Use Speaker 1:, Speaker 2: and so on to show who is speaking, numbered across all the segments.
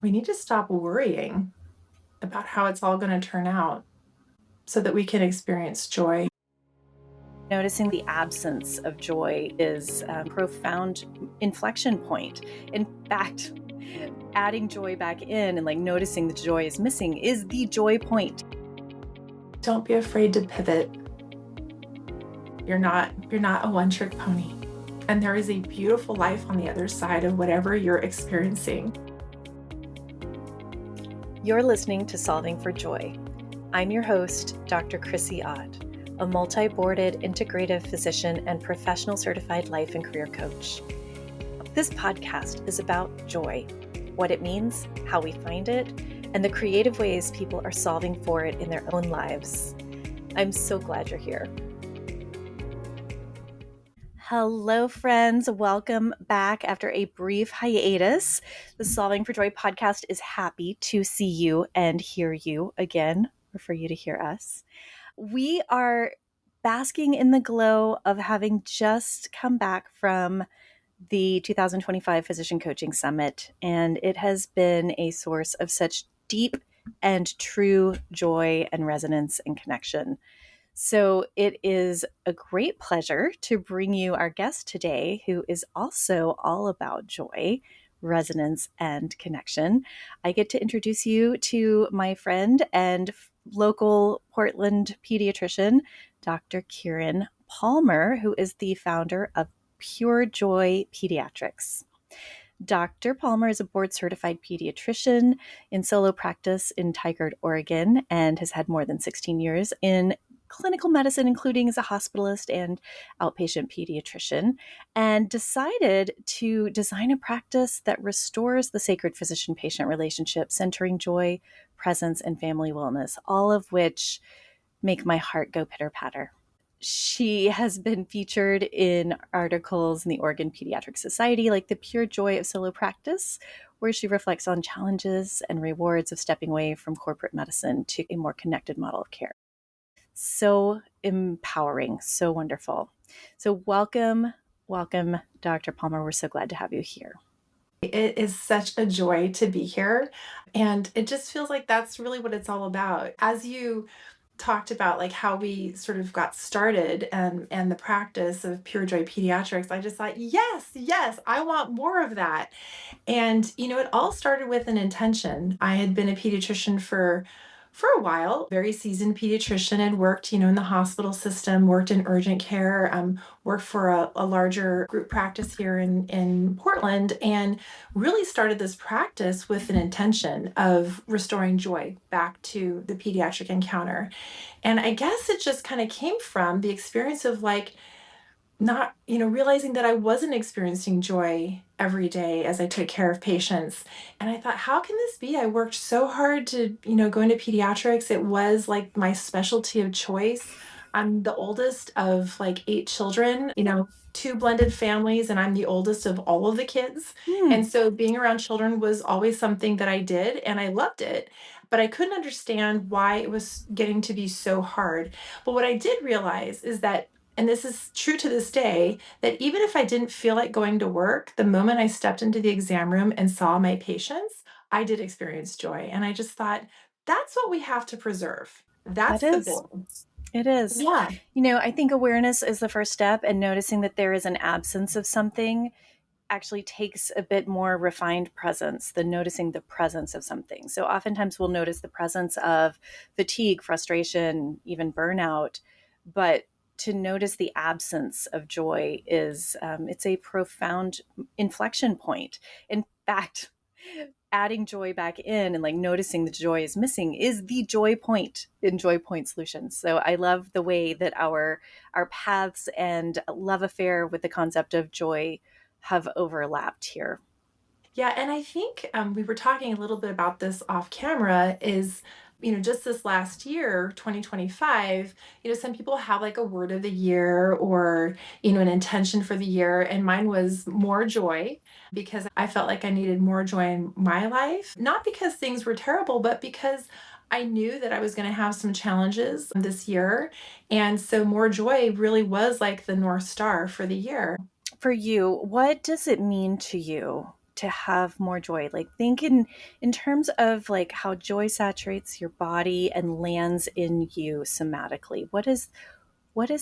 Speaker 1: We need to stop worrying about how it's all going to turn out so that we can experience joy.
Speaker 2: Noticing the absence of joy is a profound inflection point. In fact, adding joy back in and noticing the joy is missing is the joy point.
Speaker 1: Don't be afraid to pivot. You're not a one-trick pony. And there is a beautiful life on the other side of whatever you're experiencing.
Speaker 2: You're listening to Solving for Joy. I'm your host, Dr. Chrissy Ott, a multi-boarded integrative physician and professional certified life and career coach. This podcast is about joy, what it means, how we find it, and the creative ways people are solving for it in their own lives. I'm so glad you're here. Hello, friends. Welcome back after a brief hiatus. The Solving for Joy podcast is happy to see you and hear you again, or for you to hear us. We are basking in the glow of having just come back from the 2025 Physician Coaching Summit, and it has been a source of such deep and true joy and resonance and connection. So it is a great pleasure to bring you our guest today, who is also all about joy, resonance, and connection. I get to introduce you to my friend and local Portland pediatrician, Dr. Kirin Palmer, who is the founder of Pure Joy Pediatrics. Dr. Palmer is a board-certified pediatrician in solo practice in Tigard, Oregon, and has had more than 16 years in clinical medicine, including as a hospitalist and outpatient pediatrician, and decided to design a practice that restores the sacred physician-patient relationship, centering joy, presence, and family wellness, all of which make my heart go pitter-patter. She has been featured in articles in the Oregon Pediatric Society, like The Pure Joy of Solo Practice, where she reflects on challenges and rewards of stepping away from corporate medicine to a more connected model of care. So empowering, so wonderful. So welcome, Dr. Palmer. We're so glad to have you here.
Speaker 1: It is such a joy to be here. And it just feels like that's really what it's all about. As you talked about how we sort of got started and the practice of Pure Joy Pediatrics, I just thought, yes, I want more of that. And it all started with an intention. I had been a pediatrician for a while, very seasoned pediatrician, and worked, in the hospital system, worked in urgent care, worked for a larger group practice here in Portland, and really started this practice with an intention of restoring joy back to the pediatric encounter. And I guess it just kind of came from the experience of not, realizing that I wasn't experiencing joy every day as I took care of patients. And I thought, how can this be? I worked so hard to, go into pediatrics. It was my specialty of choice. I'm the oldest of 8 children, 2 blended families, and I'm the oldest of all of the kids. And so being around children was always something that I did, and I loved it. But I couldn't understand why it was getting to be so hard. But what I did realize is that, and this is true to this day, that even if I didn't feel like going to work, the moment I stepped into the exam room and saw my patients, I did experience joy. And I just thought, that's what we have to preserve. That's the goal.
Speaker 2: It is.
Speaker 1: Yeah.
Speaker 2: I think awareness is the first step, and noticing that there is an absence of something actually takes a bit more refined presence than noticing the presence of something. So oftentimes we'll notice the presence of fatigue, frustration, even burnout, but to notice the absence of joy is, it's a profound inflection point. In fact, adding joy back in and noticing the joy is missing is the joy point in Joy Point Solutions. So I love the way that our paths and love affair with the concept of joy have overlapped here.
Speaker 1: Yeah, and I think we were talking a little bit about this off camera is, just this last year, 2025, some people have a word of the year or, an intention for the year. And mine was more joy because I felt like I needed more joy in my life, not because things were terrible, but because I knew that I was going to have some challenges this year. And so more joy really was the North Star for the year.
Speaker 2: For you, what does it mean to you to have more joy? Like, think in terms of like how joy saturates your body and lands in you somatically. What is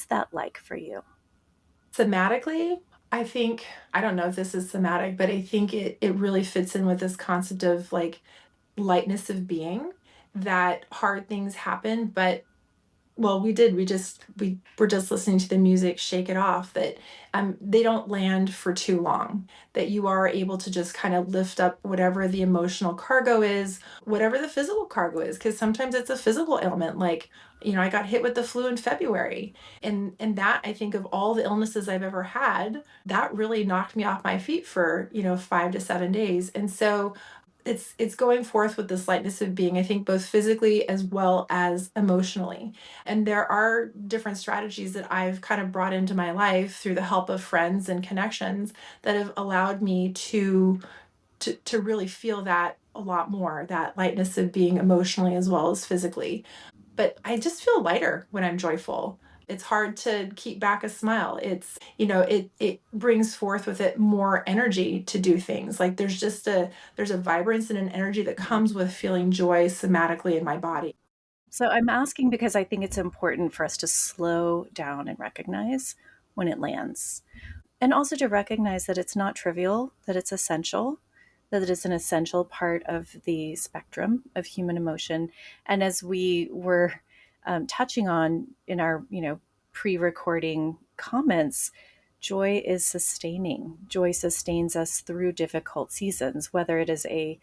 Speaker 2: that like for you?
Speaker 1: Somatically, I think, I don't know if this is somatic, but I think it really fits in with this concept of like lightness of being, that hard things happen, but well, we did. We were just listening to the music Shake It Off, that they don't land for too long, that you are able to just kind of lift up whatever the emotional cargo is, whatever the physical cargo is, because sometimes it's a physical ailment. Like, I got hit with the flu in February. And that, I think, of all the illnesses I've ever had, that really knocked me off my feet for, 5 to 7 days. And so it's going forth with this lightness of being, I think, both physically as well as emotionally. And there are different strategies that I've kind of brought into my life through the help of friends and connections that have allowed me to really feel that a lot more, that lightness of being emotionally as well as physically. But I just feel lighter when I'm joyful. It's hard to keep back a smile. It brings forth with it more energy to do things. Like there's a vibrance and an energy that comes with feeling joy somatically in my body.
Speaker 2: So I'm asking because I think it's important for us to slow down and recognize when it lands. And also to recognize that it's not trivial, that it's essential, that it is an essential part of the spectrum of human emotion. And as we were touching on in our, pre-recording comments, joy is sustaining. Joy sustains us through difficult seasons, whether it is a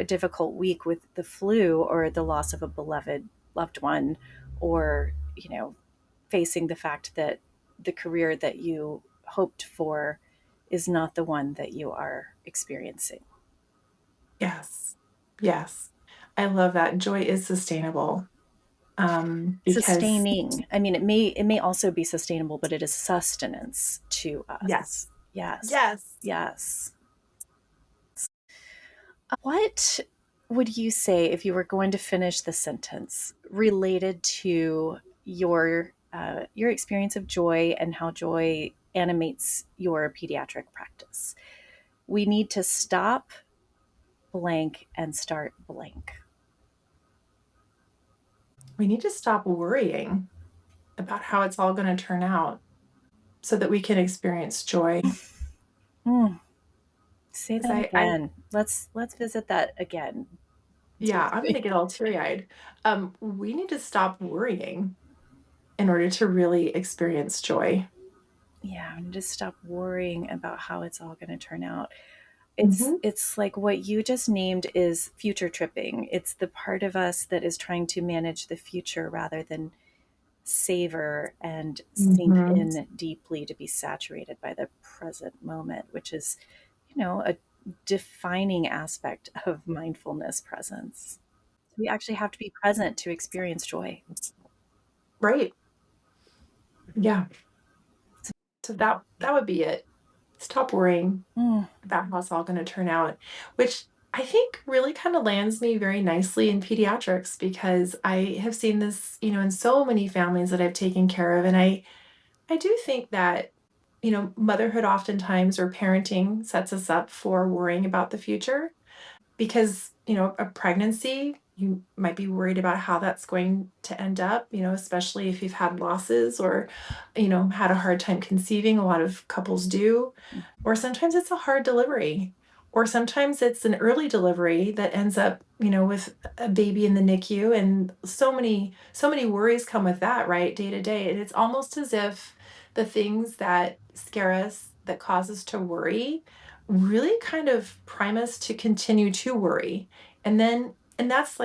Speaker 2: difficult week with the flu or the loss of a beloved loved one, or, facing the fact that the career that you hoped for is not the one that you are experiencing.
Speaker 1: Yes. Yes. I love that. Joy is sustainable. Because
Speaker 2: Sustaining. I mean, it may also be sustainable, but it is sustenance to us.
Speaker 1: yes.
Speaker 2: Yes.
Speaker 1: Yes.
Speaker 2: Yes. What would you say if you were going to finish the sentence related to your experience of joy and how joy animates your pediatric practice? We need to stop blank and start blank.
Speaker 1: We need to stop worrying about how it's all going to turn out so that we can experience joy.
Speaker 2: Mm, say
Speaker 1: Because
Speaker 2: that
Speaker 1: I
Speaker 2: again. Let's visit that again.
Speaker 1: yeah, I'm going to
Speaker 2: Deeply.
Speaker 1: get all teary-eyed. We need to stop worrying in order to really experience joy.
Speaker 2: Yeah, we need to stop worrying about how it's all going to turn out. It's
Speaker 1: Hmm.
Speaker 2: it's like what you just named is future tripping. It's the part of us that is trying to manage the future rather than savor and sink
Speaker 1: Hmm.
Speaker 2: in deeply to be saturated by the present moment, which is, a defining aspect of mindfulness presence. We actually have to be present to experience joy.
Speaker 1: Right. Yeah. So that would be it. Stop worrying
Speaker 2: Mm,
Speaker 1: about how it's all going to turn out, which I think really kind of lands me very nicely in pediatrics, because I have seen this, in so many families that I've taken care of. And I do think that, motherhood oftentimes, or parenting, sets us up for worrying about the future, because, a pregnancy, you might be worried about how that's going to end up, especially if you've had losses, or, had a hard time conceiving. A lot of couples do. Or sometimes it's a hard delivery. Or sometimes it's an early delivery that ends up, with a baby in the NICU. And so many worries come with that, right? Day to day. And it's almost as if the things that scare us, that cause us to worry, really kind of prime us to continue to worry. And that's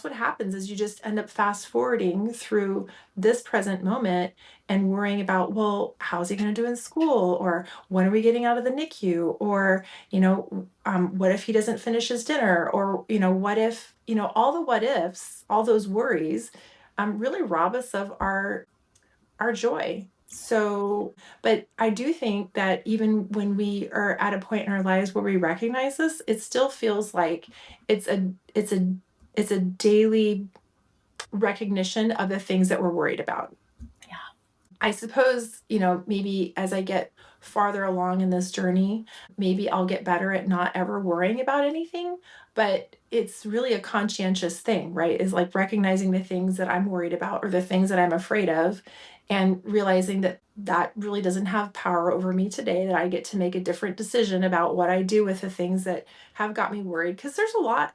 Speaker 1: what happens, is you just end up fast forwarding through this present moment and worrying about, well, how's he going to do in school? Or when are we getting out of the NICU? Or, what if he doesn't finish his dinner? Or, what if, all the what ifs, all those worries, really rob us of our joy. So, but I do think that even when we are at a point in our lives where we recognize this, it still feels like it's a it's a it's a daily recognition of the things that we're worried about.
Speaker 2: yeah.
Speaker 1: I suppose, maybe as I get farther along in this journey, maybe I'll get better at not ever worrying about anything. But it's really a conscientious thing, right? Is like recognizing the things that I'm worried about or the things that I'm afraid of, and realizing that that really doesn't have power over me today, that I get to make a different decision about what I do with the things that have got me worried. Because there's a lot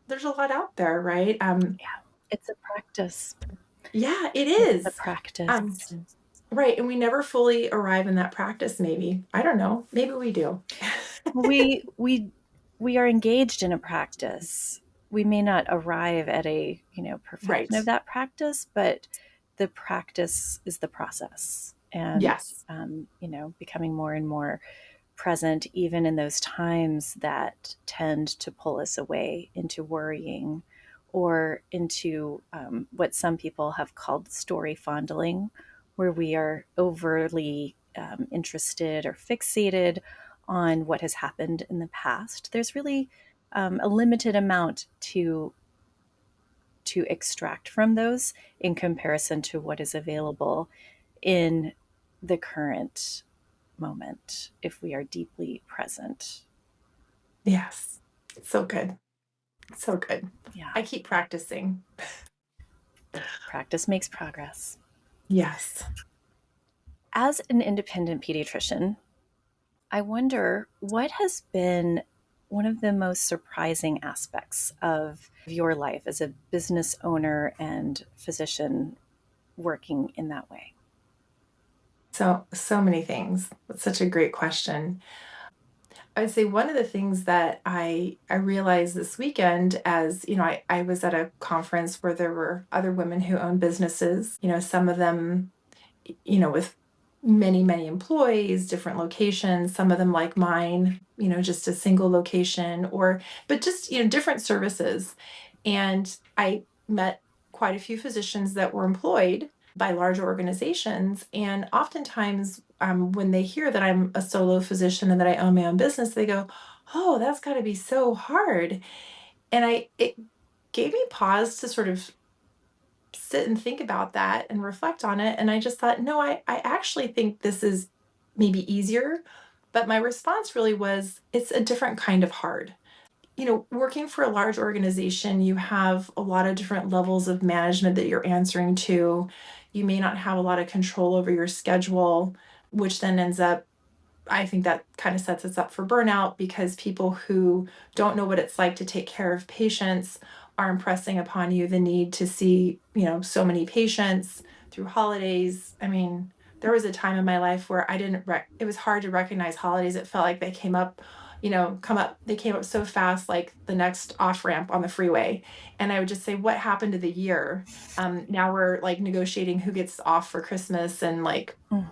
Speaker 1: out there, right?
Speaker 2: Yeah, it's a practice.
Speaker 1: Yeah, it
Speaker 2: It's a
Speaker 1: is. Um,
Speaker 2: practice.
Speaker 1: Right, and we never fully arrive in that practice maybe. I don't know, maybe we do.
Speaker 2: We are engaged in a practice. We may not arrive at a, perfection
Speaker 1: Right.
Speaker 2: of that practice, but the practice is the process. And
Speaker 1: Yes.
Speaker 2: becoming more and more present even in those times that tend to pull us away into worrying or into what some people have called story fondling, where we are overly interested or fixated on what has happened in the past. There's really a limited amount to extract from those in comparison to what is available in the current moment if we are deeply present.
Speaker 1: Yes. So good. So good.
Speaker 2: Yeah,
Speaker 1: I keep practicing.
Speaker 2: practice makes progress.
Speaker 1: Yes.
Speaker 2: As an independent pediatrician, I wonder what has been one of the most surprising aspects of your life as a business owner and physician working in that way?
Speaker 1: So many things. That's such a great question. I'd say one of the things that I realized this weekend, as I was at a conference where there were other women who own businesses, some of them with many, many employees, different locations, some of them like mine, just a single location, but just, different services. And I met quite a few physicians that were employed by large organizations. And oftentimes, when they hear that I'm a solo physician and that I own my own business, they go, "Oh, that's got to be so hard." And it gave me pause to sort of sit and think about that and reflect on it. And I just thought, no, I actually think this is maybe easier. But my response really was, it's a different kind of hard. Working for a large organization, you have a lot of different levels of management that you're answering to. You may not have a lot of control over your schedule, which then ends up, I think that kind of sets us up for burnout, because people who don't know what it's like to take care of patients are impressing upon you the need to see, so many patients through holidays. I mean, there was a time in my life where it was hard to recognize holidays. It felt like they came up, they came up so fast, like the next off ramp on the freeway. And I would just say, what happened to the year? Now we're like negotiating who gets off for Christmas
Speaker 2: Mm.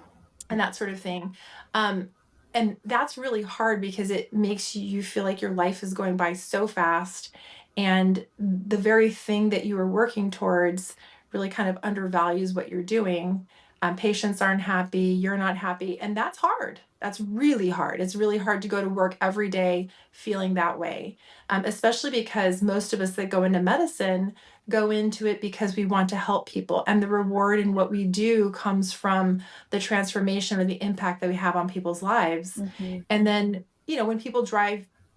Speaker 1: and that sort of thing. Um, and that's really hard because it makes you feel like your life is going by so fast. And the very thing that you are working towards really kind of undervalues what you're doing. Patients aren't happy, you're not happy. And that's hard. That's really hard. It's really hard to go to work every day feeling that way, especially because most of us that go into medicine go into it because we want to help people. And the reward in what we do comes from the transformation or the impact that we have on people's lives.
Speaker 2: Mhm.
Speaker 1: And then,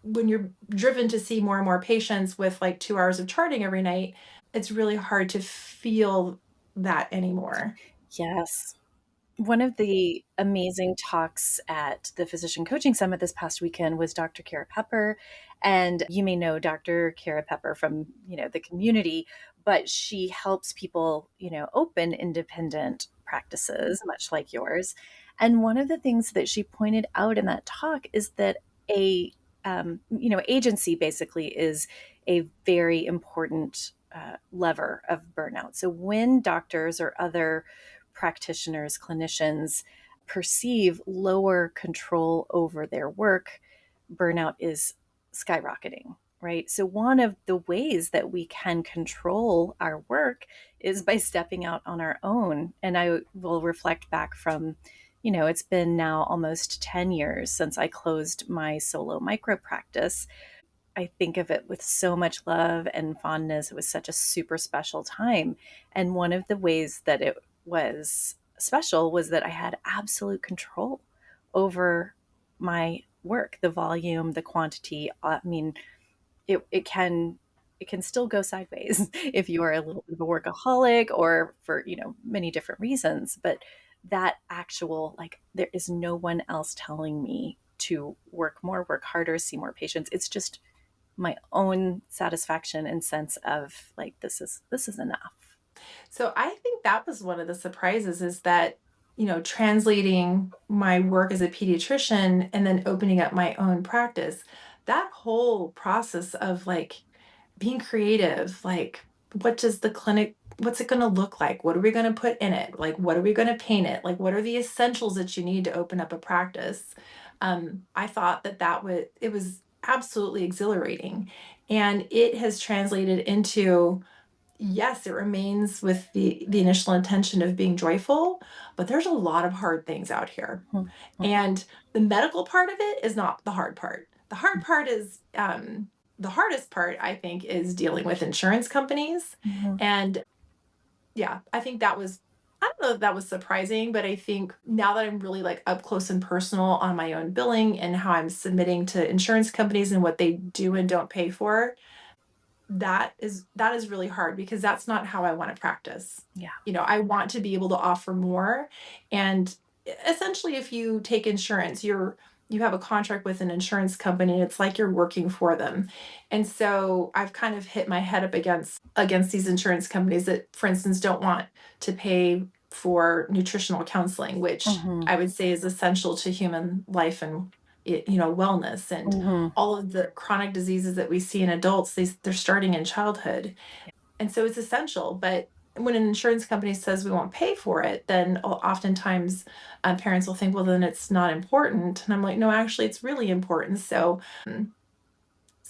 Speaker 1: when you're driven to see more and more patients with like 2 hours of charting every night, it's really hard to feel that anymore.
Speaker 2: Yes. One of the amazing talks at the Physician Coaching Summit this past weekend was Dr. Kara Pepper. And you may know Dr. Kara Pepper from, the community, but she helps people, open independent practices, much like yours. And one of the things that she pointed out in that talk is that agency basically is a very important lever of burnout. So when doctors or other practitioners, clinicians perceive lower control over their work, burnout is skyrocketing, right? So, one of the ways that we can control our work is by stepping out on our own. And I will reflect back from, it's been now almost 10 years since I closed my solo micro practice. I think of it with so much love and fondness. It was such a super special time. And one of the ways that it was special was that I had absolute control over my work, the volume, the quantity. I mean, it can still go sideways if you are a little bit of a workaholic or for, many different reasons. But that actual, like, there is no one else telling me to work more, work harder, see more patients. It's just my own satisfaction and sense of like, this is enough.
Speaker 1: So I think that was one of the surprises is that, translating my work as a pediatrician and then opening up my own practice, that whole process of like being creative, like what's it going to look like? What are we going to put in it? Like, what are we going to paint it? Like, what are the essentials that you need to open up a practice? I thought it was absolutely exhilarating. And it has translated into, yes, it remains with the initial intention of being joyful, but there's a lot of hard things out here.
Speaker 2: Mhm.
Speaker 1: And the medical part of it is not the hard part. The hard part is the hardest part, I think, is dealing with insurance companies.
Speaker 2: Mhm.
Speaker 1: And yeah, I think I don't know if that was surprising, but I think now that I'm really like up close and personal on my own billing and how I'm submitting to insurance companies and what they do and don't pay for, that is really hard because that's not how I want to practice.
Speaker 2: Yeah.
Speaker 1: I want to be able to offer more. And essentially, if you take insurance, you have a contract with an insurance company and it's like you're working for them. And so I've kind of hit my head up against these insurance companies that, for instance, don't want to pay for nutritional counseling, which
Speaker 2: Mhm.
Speaker 1: I would say is essential to human life and wellness. And
Speaker 2: Mhm.
Speaker 1: all of the chronic diseases that we see in adults, they're starting in childhood. And so it's essential. But when an insurance company says we won't pay for it, then oftentimes parents will think, well, then it's not important. And I'm like, no, actually, it's really important. So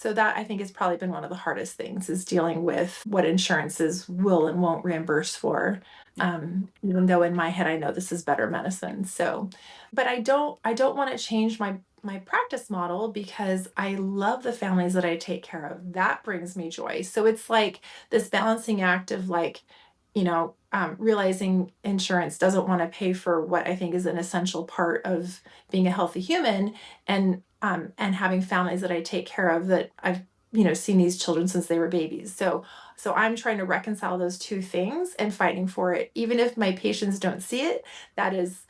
Speaker 1: that I think has probably been one of the hardest things is dealing with what insurances will and won't reimburse for.
Speaker 2: Yeah.
Speaker 1: Even though in my head I know this is better medicine. So, but I don't want to change my practice model because I love the families that I take care of. That brings me joy. So it's like this balancing act of like, realizing insurance doesn't want to pay for what I think is an essential part of being a healthy human, and having families that I take care of that I've seen these children since they were babies. So I'm trying to reconcile those two things and fighting for it. Even if my patients don't see it, that is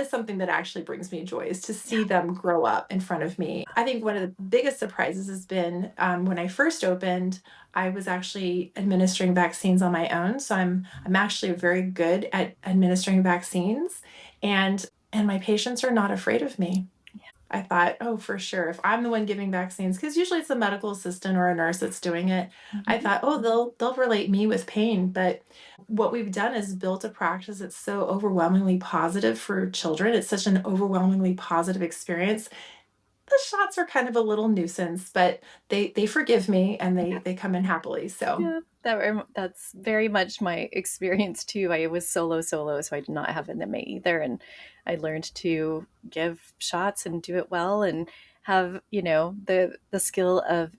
Speaker 1: something that actually brings me joy is to
Speaker 2: Yeah.
Speaker 1: see them grow up in front of me. I think one of the biggest surprises has been when I first opened, I was actually administering vaccines on my own. So I'm actually very good at administering vaccines, and my patients are not afraid of me. I thought, oh, for sure. If I'm the one giving vaccines, because usually it's a medical assistant or a nurse that's doing it, I
Speaker 2: Mhm.
Speaker 1: thought, oh, they'll relate me with pain. But what we've done is built a practice that's so overwhelmingly positive for children. It's such an overwhelmingly positive experience. The shots are kind of a little nuisance, but they forgive me and they come in happily. So
Speaker 2: Yeah, that's very much my experience too. I was solo, so I did not have an MA either, and I learned to give shots and do it well, and have the skill of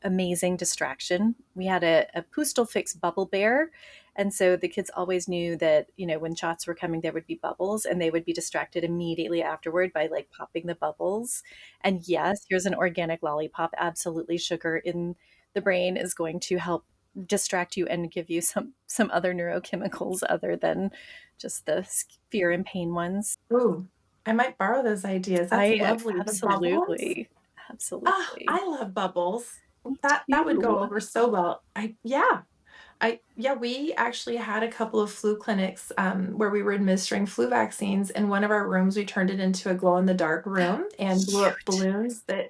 Speaker 2: amazing distraction. We had a Pustol Fix bubble bear, and so the kids always knew that when shots were coming, there would be bubbles, and they would be distracted immediately afterward by like popping the bubbles. And yes, here's an organic lollipop. Absolutely, sugar in the brain is going to help distract you and give you some other neurochemicals other than just the fear and pain ones.
Speaker 1: ooh, I might borrow those ideas. That's
Speaker 2: I
Speaker 1: lovely. The bubbles.
Speaker 2: absolutely,
Speaker 1: Ah,
Speaker 2: absolutely.
Speaker 1: I love bubbles.
Speaker 2: Me
Speaker 1: That would go
Speaker 2: too.
Speaker 1: over so well. Yeah, we actually had a couple of flu clinics where we were administering flu vaccines. In one of our rooms, we turned it into a glow in the dark room and blew up
Speaker 2: Cute.
Speaker 1: balloons that,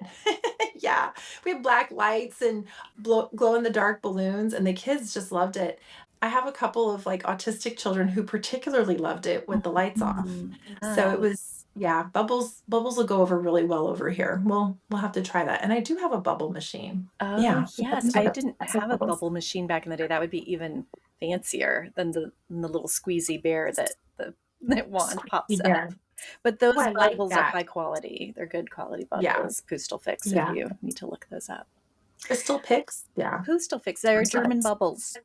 Speaker 1: yeah, we have black lights and glow in the dark balloons, and the kids just loved it. I have a couple of like autistic children who particularly loved it with the lights off.
Speaker 2: Mhm.
Speaker 1: So
Speaker 2: Yeah.
Speaker 1: it was, yeah, bubbles will go over really well over here. We'll have to try that. And I do have a bubble machine.
Speaker 2: Oh,
Speaker 1: Yeah,
Speaker 2: yes. I didn't have a bubble machine back in the day. That would be even fancier than the little squeezy bear that the that wand
Speaker 1: Squeaky
Speaker 2: pops up.
Speaker 1: bear.
Speaker 2: But
Speaker 1: Oh,
Speaker 2: those
Speaker 1: I like
Speaker 2: bubbles are
Speaker 1: that.
Speaker 2: high quality. They're good quality
Speaker 1: Yeah,
Speaker 2: bubbles. Pustel Fix, if
Speaker 1: yeah.
Speaker 2: you need to look those up.
Speaker 1: Crystal picks? Yeah.
Speaker 2: Pustel Fix, they're German
Speaker 1: Sometimes.
Speaker 2: bubbles.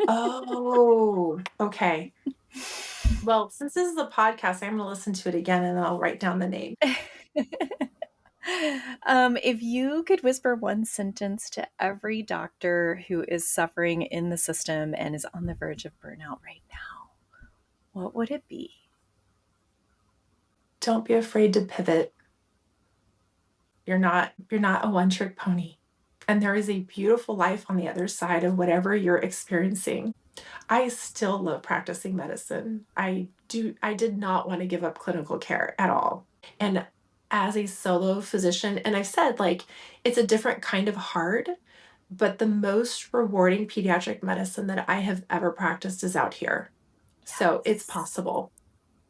Speaker 1: Oh, okay. Well, since this is a podcast, I'm going to listen to it again and I'll write down the name.
Speaker 2: If you could whisper one sentence to every doctor who is suffering in the system and is on the verge of burnout right now, what would it be?
Speaker 1: Don't be afraid to pivot. You're not a one-trick pony. And there is a beautiful life on the other side of whatever you're experiencing. I still love practicing medicine. I did not want to give up clinical care at all. And as a solo physician, and I've said like it's a different kind of hard, but the most rewarding pediatric medicine that I have ever practiced is out here. So it's
Speaker 2: Yes.
Speaker 1: possible.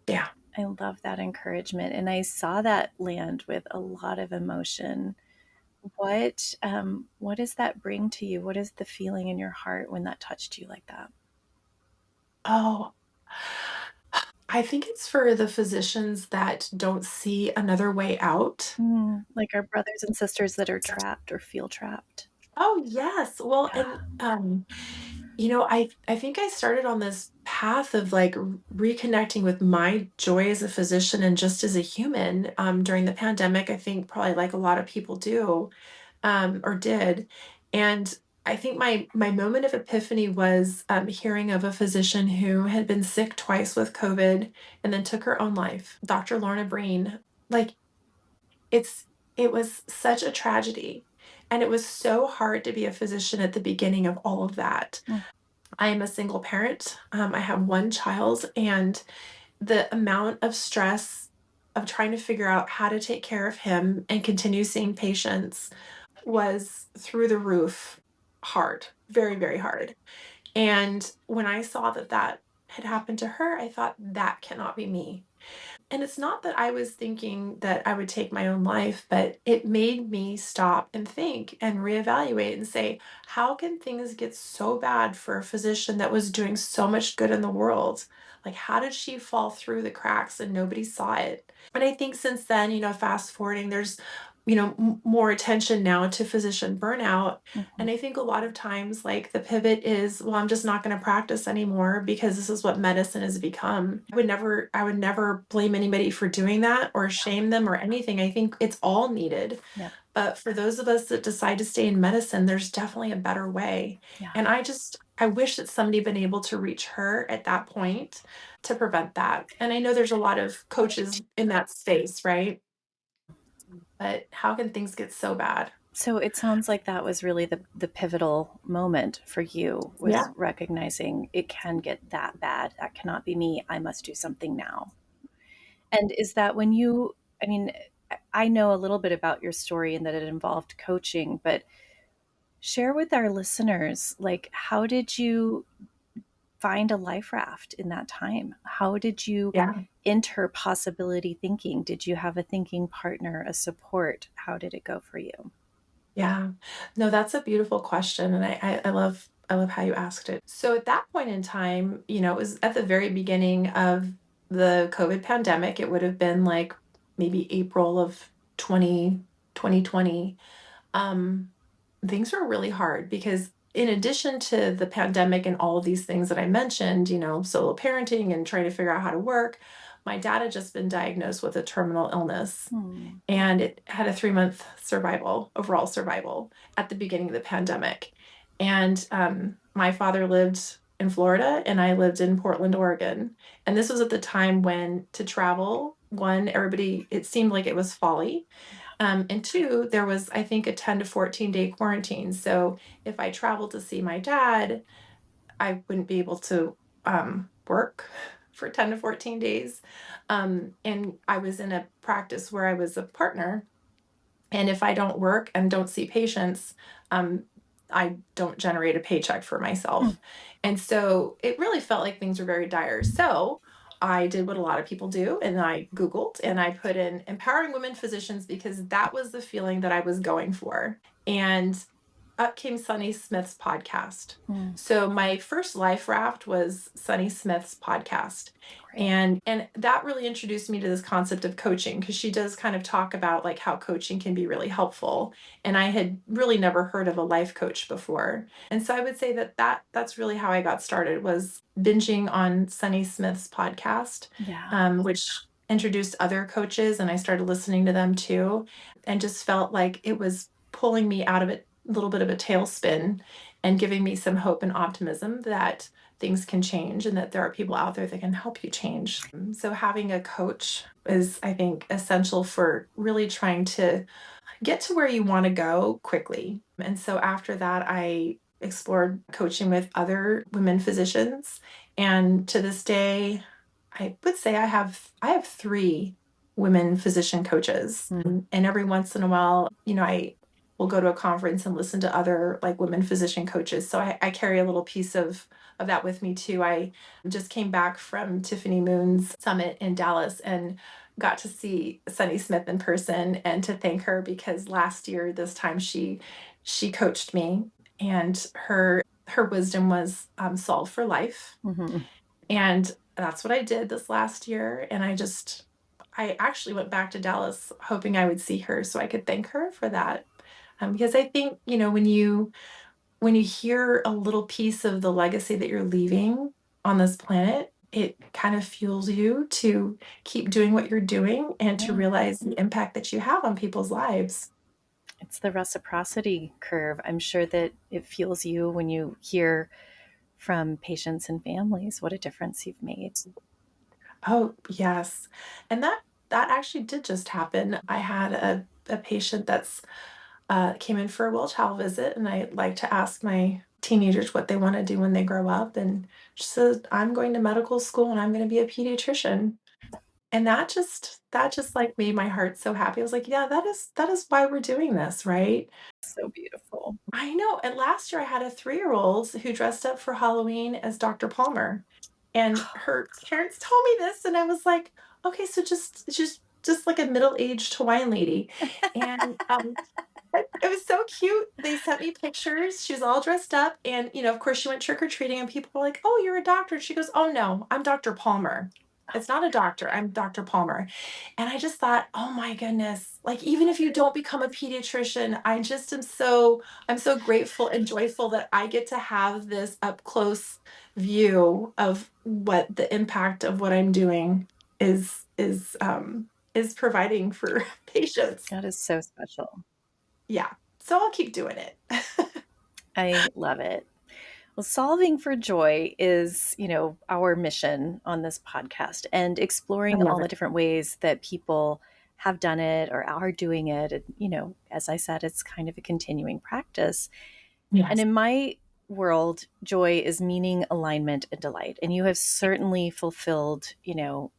Speaker 1: Yeah.
Speaker 2: I love that encouragement. And I saw that land with a lot of emotion. What does that bring to you? What is the feeling in your heart when that touched you like that?
Speaker 1: Oh, I think it's for the physicians that don't see another way out.
Speaker 2: Like our brothers and sisters that are trapped or feel trapped.
Speaker 1: Oh, yes. Well, and
Speaker 2: Yeah.
Speaker 1: I think I started on this path of like reconnecting with my joy as a physician and just as a human during the pandemic. I think probably like a lot of people do or did, and I think my moment of epiphany was hearing of a physician who had been sick twice with COVID and then took her own life, Dr. Lorna Breen. Like it's it was such a tragedy, and it was so hard to be a physician at the beginning of all of that.
Speaker 2: Mm,
Speaker 1: I am a single parent. I have one child, and the amount of stress of trying to figure out how to take care of him and continue seeing patients was through the roof hard, very, very hard. And when I saw that that had happened to her, I thought, that cannot be me. And it's not that I was thinking that I would take my own life, but it made me stop and think and reevaluate and say, how can things get so bad for a physician that was doing so much good in the world? Like, how did she fall through the cracks and nobody saw it? And I think since then, fast forwarding, there's, more attention now to physician burnout.
Speaker 2: mhm.
Speaker 1: And I think a lot of times, like, the pivot is, well, I'm just not going to practice anymore because this is what medicine has become. I would never blame anybody for doing that or shame them or anything. I think it's all needed.
Speaker 2: Yeah.
Speaker 1: But for those of us that decide to stay in medicine, there's definitely a better way.
Speaker 2: Yeah.
Speaker 1: And I wish that somebody been able to reach her at that point to prevent that. And I know there's a lot of coaches in that space, right? But how can things get so bad?
Speaker 2: So it sounds like that was really the pivotal moment for you, was
Speaker 1: Yeah,
Speaker 2: recognizing it can get that bad. That cannot be me. I must do something now. And is that when you, I mean, I know a little bit about your story and that it involved coaching, but share with our listeners, like, how did you find a life raft in that time? How did you
Speaker 1: yeah,
Speaker 2: enter possibility thinking? Did you have a thinking partner, a support? How did it go for you?
Speaker 1: yeah. No, that's a beautiful question. And I love how you asked it. So at that point in time, it was at the very beginning of the COVID pandemic. It would have been like maybe April of 2020. um, Things were really hard because in addition to the pandemic and all of these things that I mentioned, solo parenting and trying to figure out how to work, my dad had just been diagnosed with a terminal illness
Speaker 2: Hmm.
Speaker 1: and it had a 3-month overall survival at the beginning of the pandemic. And my father lived in Florida and I lived in Portland, Oregon. And this was at the time when to travel, one, everybody, it seemed like it was folly, and two, there was, I think, a 10 to 14-day quarantine. So if I traveled to see my dad, I wouldn't be able to work for 10 to 14 days. And I was in a practice where I was a partner. And if I don't work and don't see patients, um, I don't generate a paycheck for
Speaker 2: Hmm.
Speaker 1: myself. And so it really felt like things were very dire. So I did what a lot of people do, and I Googled and I put in empowering women physicians because that was the feeling that I was going for. And up came Sunny Smith's podcast.
Speaker 2: Mm,
Speaker 1: So my first life raft was Sunny Smith's podcast.
Speaker 2: great.
Speaker 1: And that really introduced me to this concept of coaching, because she does kind of talk about like how coaching can be really helpful. And I had really never heard of a life coach before. And so I would say that's really how I got started, was binging on Sunny Smith's podcast,
Speaker 2: Yeah.
Speaker 1: which introduced other coaches, and I started listening to them too, and just felt like it was pulling me out of it, a little bit of a tailspin, and giving me some hope and optimism that things can change and that there are people out there that can help you change. So having a coach is, I think, essential for really trying to get to where you want to go quickly. And so after that, I explored coaching with other women physicians. And to this day, I would say I have three women physician coaches.
Speaker 2: Mm.
Speaker 1: And every once in a while, I will go to a conference and listen to other like women physician coaches. So I carry a little piece of that with me too. I just came back from Tiffany Moon's summit in Dallas and got to see Sunny Smith in person, and to thank her, because last year this time she coached me, and her wisdom was solve for life.
Speaker 2: Mhm.
Speaker 1: And that's what I did this last year. And I actually went back to Dallas hoping I would see her so I could thank her for that. Because I think, when you hear a little piece of the legacy that you're leaving on this planet, it kind of fuels you to keep doing what you're doing and to
Speaker 2: Yeah.
Speaker 1: realize the impact that you have on people's lives.
Speaker 2: It's the reciprocity curve. I'm sure that it fuels you when you hear from patients and families what a difference you've made.
Speaker 1: Oh, yes. And that actually did just happen. I had a patient that's came in for a well child visit, and I like to ask my teenagers what they want to do when they grow up. And she said, I'm going to medical school and I'm going to be a pediatrician. And that just like made my heart so happy. I was like, yeah, that is why we're doing this, right?
Speaker 2: So beautiful.
Speaker 1: I know. And last year I had a 3-year-old who dressed up for Halloween as Dr. Palmer. And her parents told me this, and I was like, okay, so just like a middle-aged Hawaiian lady. And it was so cute. They sent me pictures. She was all dressed up, and of course, she went trick or treating, and people were like, "Oh, you're a doctor." She goes, "Oh no, I'm Dr. Palmer. It's not a doctor. I'm Dr. Palmer." And I just thought, "Oh my goodness! Like, even if you don't become a pediatrician, I'm so grateful and joyful that I get to have this up close view of what the impact of what I'm doing is providing for patients."
Speaker 2: That is so special.
Speaker 1: Yeah. So I'll keep doing it.
Speaker 2: I love it. Well, solving for joy is, our mission on this podcast, and
Speaker 1: I
Speaker 2: exploring
Speaker 1: love
Speaker 2: all the
Speaker 1: it.
Speaker 2: different ways that people have done it or are doing it. And, as I said, it's kind of a continuing practice. And
Speaker 1: Yes.
Speaker 2: in my world, joy is meaning, alignment, and delight. And you have certainly fulfilled,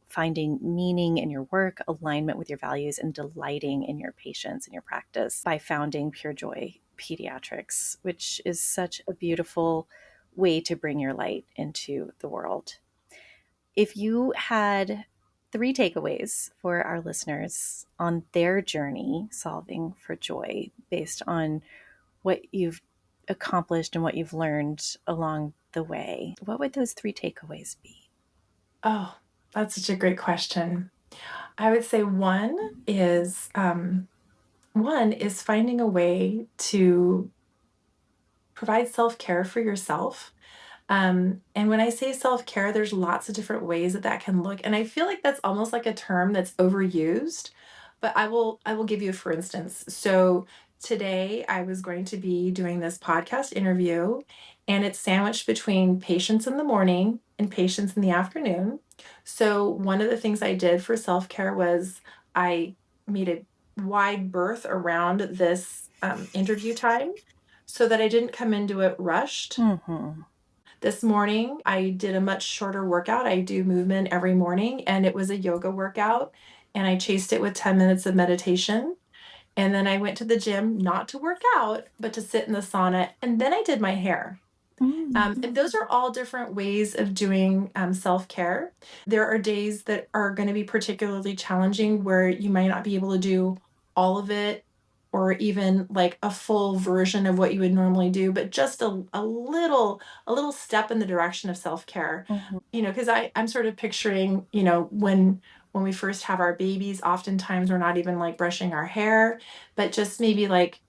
Speaker 2: finding meaning in your work, alignment with your values, and delighting in your patients and your practice by founding Pure Joy Pediatrics, which is such a beautiful way to bring your light into the world. If you had 3 takeaways for our listeners on their journey solving for joy based on what you've accomplished and what you've learned along the way, what would those 3 takeaways be?
Speaker 1: Oh, that's such a great question. I would say one is finding a way to provide self-care for yourself. And when I say self-care, there's lots of different ways that can look. And I feel like that's almost like a term that's overused, but I will give you a for instance. So today I was going to be doing this podcast interview, and it's sandwiched between patients in the morning and patients in the afternoon. So one of the things I did for self-care was I made a wide berth around this interview time so that I didn't come into it rushed.
Speaker 2: Mm-hmm.
Speaker 1: This morning, I did a much shorter workout. I do movement every morning, and it was a yoga workout, and I chased it with 10 minutes of meditation. And then I went to the gym, not to work out, but to sit in the sauna. And then I did my hair.
Speaker 2: Mm-hmm.
Speaker 1: And those are all different ways of doing self care. There are days that are going to be particularly challenging where you might not be able to do all of it or even like a full version of what you would normally do, but just a little step in the direction of self-care.
Speaker 2: Mhm.
Speaker 1: Because I'm sort of picturing, when we first have our babies, oftentimes we're not even like brushing our hair, but just maybe like,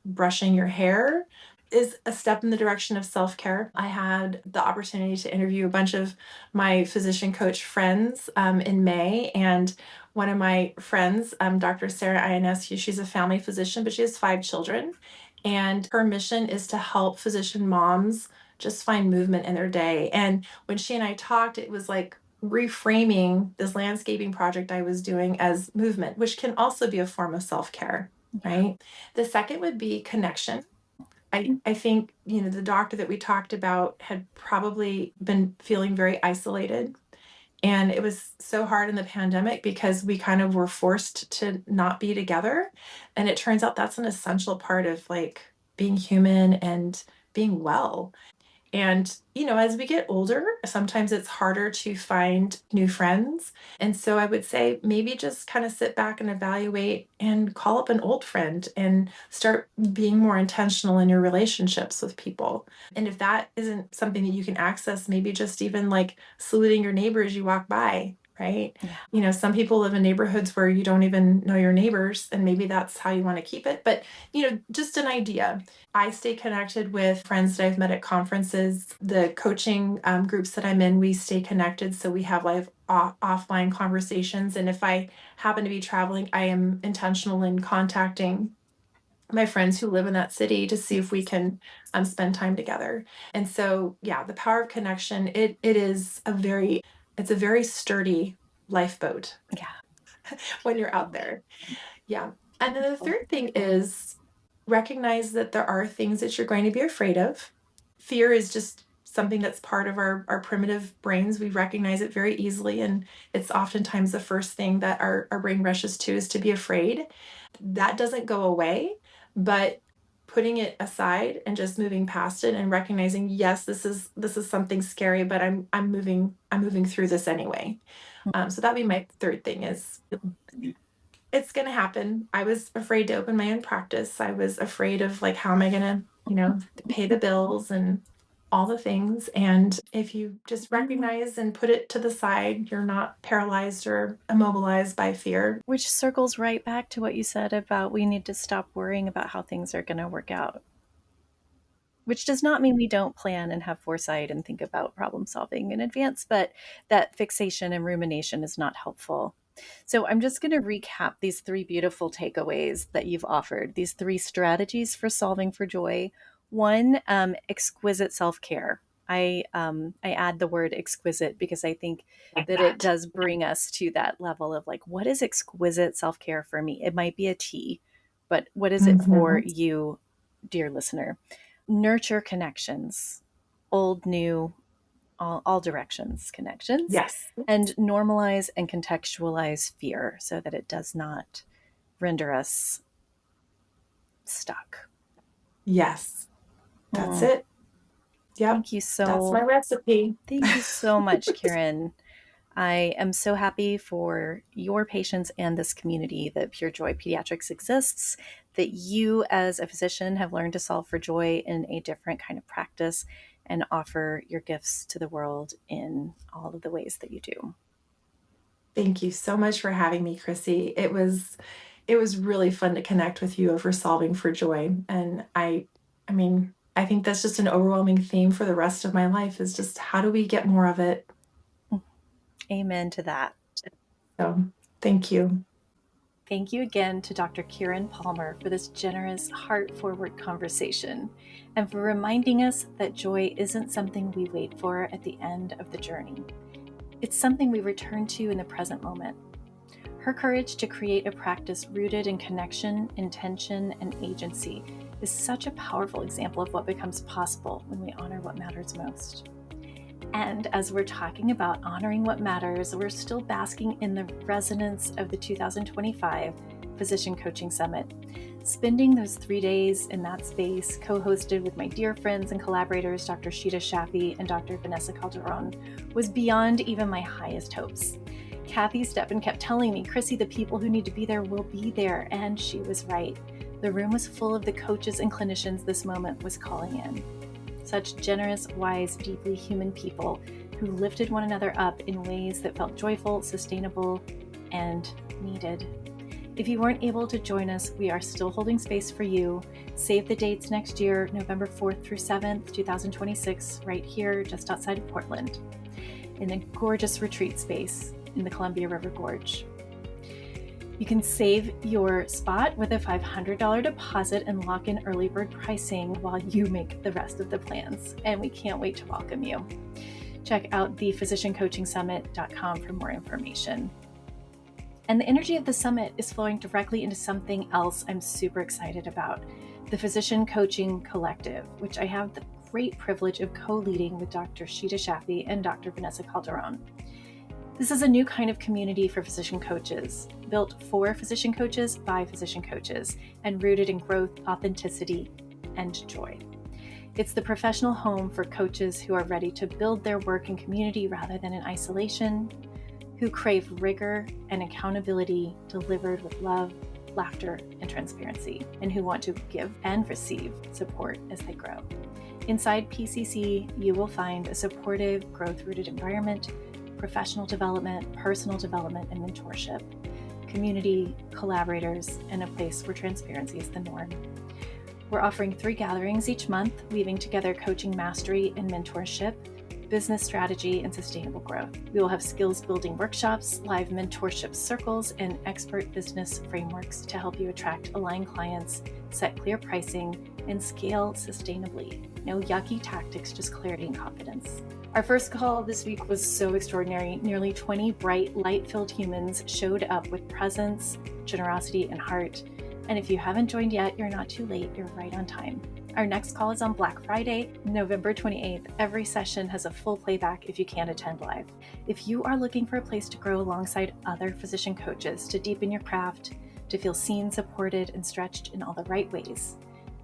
Speaker 1: brushing your hair is a step in the direction of self-care. I had the opportunity to interview a bunch of my physician coach friends in May, and one of my friends, Dr. Sarah Ionescu, she's a family physician, but she has 5 children, and her mission is to help physician moms just find movement in their day. And when she and I talked, it was like reframing this landscaping project I was doing as movement, which can also be a form of self-care,
Speaker 2: Yeah.
Speaker 1: right? The second would be connection. I think, the doctor that we talked about had probably been feeling very isolated. And it was so hard in the pandemic because we kind of were forced to not be together. And it turns out that's an essential part of like being human and being well. And, as we get older, sometimes it's harder to find new friends. And so I would say maybe just kind of sit back and evaluate and call up an old friend and start being more intentional in your relationships with people. And if that isn't something that you can access, maybe just even like saluting your neighbor as you walk by, right?
Speaker 2: Yeah.
Speaker 1: Some people live in neighborhoods where you don't even know your neighbors, and maybe that's how you want to keep it. But, just an idea. I stay connected with friends that I've met at conferences. The coaching groups that I'm in, we stay connected. So we have live offline conversations. And if I happen to be traveling, I am intentional in contacting my friends who live in that city to see if we can spend time together. And so, yeah, the power of connection, it's a very sturdy lifeboat
Speaker 2: Yeah.
Speaker 1: when you're out there. Yeah. And then the third thing is recognize that there are things that you're going to be afraid of. Fear is just something that's part of our primitive brains. We recognize it very easily. And it's oftentimes the first thing that our brain rushes to is to be afraid. That doesn't go away, but putting it aside and just moving past it and recognizing, yes, this is something scary, but I'm moving through this anyway. So that'd be my third thing is it's going to happen. I was afraid to open my own practice. I was afraid of like, how am I going to, pay the bills and all the things. And if you just recognize and put it to the side, you're not paralyzed or immobilized by fear.
Speaker 2: Which circles right back to what you said about we need to stop worrying about how things are going to work out. Which does not mean we don't plan and have foresight and think about problem solving in advance, but that fixation and rumination is not helpful. So I'm just going to recap these 3 beautiful takeaways that you've offered, these 3 strategies for solving for joy. 1, exquisite self-care. I add the word exquisite because I think
Speaker 1: Like
Speaker 2: that it
Speaker 1: that.
Speaker 2: does bring us to that level of like, what is exquisite self-care for me? It might be a tea, but what is it for
Speaker 1: Mhm.
Speaker 2: you, dear listener? Nurture connections, old, new, all directions connections,
Speaker 1: Yes.
Speaker 2: and normalize and contextualize fear so that it does not render us stuck.
Speaker 1: Yes. That's
Speaker 2: Mm.
Speaker 1: it. Yep.
Speaker 2: Thank you
Speaker 1: That's my
Speaker 2: so
Speaker 1: recipe.
Speaker 2: thank you so much, Kirin. I am so happy for your patients and this community that Pure Joy Pediatrics exists, that you as a physician have learned to solve for joy in a different kind of practice and offer your gifts to the world in all of the ways that you do.
Speaker 1: Thank you so much for having me, Chrissy. It was really fun to connect with you over solving for joy. And I mean, I think that's just an overwhelming theme for the rest of my life is just how do we get more of it?
Speaker 2: Amen to that.
Speaker 1: So thank you.
Speaker 2: Thank you again to Dr. Kirin Palmer for this generous, heart forward conversation and for reminding us that joy isn't something we wait for at the end of the journey. It's something we return to in the present moment. Her courage to create a practice rooted in connection, intention, and agency is such a powerful example of what becomes possible when we honor what matters most. And as we're talking about honoring what matters, we're still basking in the resonance of the 2025 Physician Coaching Summit. Spending those 3 days in that space, co-hosted with my dear friends and collaborators, Dr. Sheeta Shaffi and Dr. Vanessa Calderon, was beyond even my highest hopes. Kathy Steppen kept telling me, Chrissy, the people who need to be there will be there, and she was right. The room was full of the coaches and clinicians this moment was calling in. Such generous, wise, deeply human people who lifted one another up in ways that felt joyful, sustainable, and needed. If you weren't able to join us, we are still holding space for you. Save the dates next year, November 4th through 7th, 2026, right here, just outside of Portland, in a gorgeous retreat space in the Columbia River Gorge. You can save your spot with a $500 deposit and lock in early bird pricing while you make the rest of the plans. And we can't wait to welcome you. Check out thephysiciancoachingsummit.com for more information. And the energy of the summit is flowing directly into something else I'm super excited about, the Physician Coaching Collective, which I have the great privilege of co-leading with Dr. Sheeta Shaffi and Dr. Vanessa Calderon. This is a new kind of community for physician coaches, built for physician coaches by physician coaches, and rooted in growth, authenticity, and joy. It's the professional home for coaches who are ready to build their work in community rather than in isolation, who crave rigor and accountability delivered with love, laughter, and transparency, and who want to give and receive support as they grow. Inside PCC, you will find a supportive, growth-rooted environment, professional development, personal development, and mentorship, community, collaborators, and a place where transparency is the norm. We're offering 3 gatherings each month, weaving together coaching mastery and mentorship, business strategy, and sustainable growth. We will have skills building workshops, live mentorship circles, and expert business frameworks to help you attract aligned clients, set clear pricing, and scale sustainably. No yucky tactics, just clarity and confidence. Our first call this week was so extraordinary. Nearly 20 bright, light-filled humans showed up with presence, generosity, and heart. And if you haven't joined yet, you're not too late. You're right on time. Our next call is on Black Friday, November 28th. Every session has a full playback if you can't attend live. If you are looking for a place to grow alongside other physician coaches, to deepen your craft, to feel seen, supported, and stretched in all the right ways,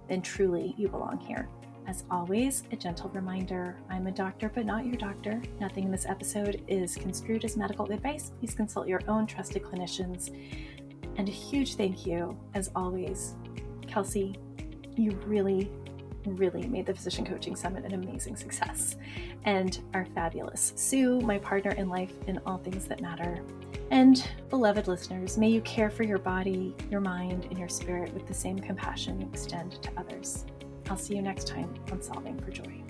Speaker 2: then truly you belong here. As always, a gentle reminder, I'm a doctor, but not your doctor. Nothing in this episode is construed as medical advice. Please consult your own trusted clinicians. And a huge thank you, as always, Kelsey. You really made the Physician Coaching Summit an amazing success. And our fabulous Sue, my partner in life in all things that matter. And beloved listeners, may you care for your body, your mind, and your spirit with the same compassion you extend to others. I'll see you next time on Solving for Joy.